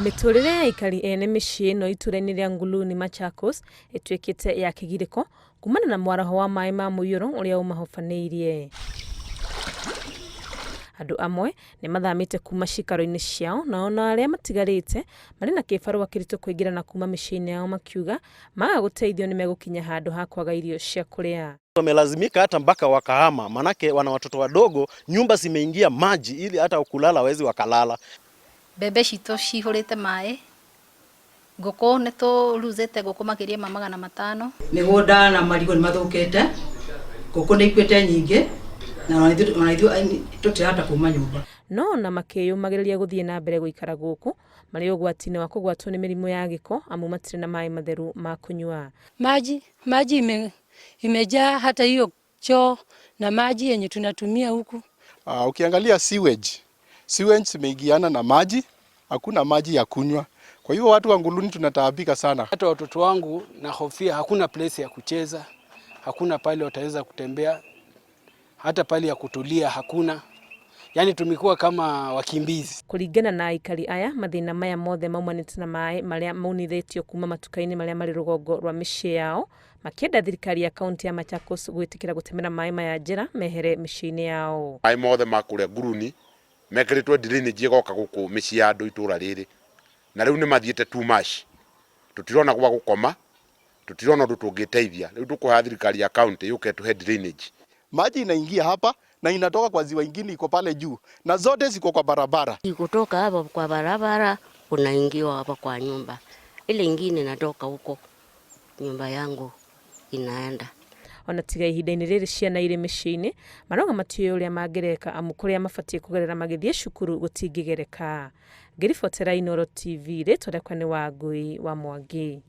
Miturire ya aikari ene micii no ituraini ria Nguluni Machakos ituikite ya kigiriko kumana na mwaraho wa maai ma muiyuro uria umahobanirie. Andu amwe ni mathamite kuma cikaro-ini ciao na ona aria matigarite mari na kibarua kirito kuingira na kuma micii-ini yao makiuga maga guteithio ni megukinya handu ha kwaga irio cia kuria. Wamelazimika hata mpaka wakahama, manake wana watoto wadogo, nyumba zimeingia maji ili hata kulala hawezi wakalala. Bebe cito cihurite maai, ngũkũ nĩtũruzĩte ngũkũ makiria ma 500. Mĩgũnda na marigũ ni mathũkĩte, ngũkũ nĩ ikuĩte nyingĩ na ithuĩ tũtirahota kuma nyũmba. No na makĩyũmagĩrĩria gũthiĩ na mbere gũikara gũkũ marĩ ũgwati-inĩ wa kũgwatwo nĩ mĩrimũ ya gĩko amu matirĩ na maai matheru ma kunywa. Maji imejaa hata hiyo choo na maji yenye tunatumia huku. Ukiangalia sewage imeingiana na maji, hakuna maji ya kunywa. Kwa hivyo watu wa Nguluni tunataabika sana. Hata watoto wangu na hofia, hakuna place ya kucheza, hakuna pale wataweza kutembea, hata pale ya kutulia hakuna. Yani tumekuwa kama wakimbizi. Kuringana na aikari aya mathina maya mothe maumanite na maai maria maunithitio kuma matuka-ini maria mari rugongo rwa micii yao makienda thirikari ya kaunti ya Machakos gwitikira gutemera maai maya njira mehere micii-ini yao. Maai mothe makuria Nguluni mekiritwe drainage igoka guku micii ya andu itura riri na riu ni mathiete too much. Tutirona gwa gukoma, tutirona undu tungiteithia. Riu tukuha thirikari ya kaunti yuke tuhe drainage. Maji inaingia hapa na inatoka kwa ziwa ingine iko pale juu na zote ziko kwa barabara. Kutoka hapa kwa barabara unaingiwa hapa kwa nyumba. Ile ingine inatoka huko nyumba yangu inaenda. Ona tiga ihinda-ini riri ciana iri micii-ini maroga matiyo uria mangereka amu kuria mabatie kugerera magithie cukuru gutingigereka. Ngiribotera Inooro TV ritwa rĩakwa nĩ Wangui wa Mwangi.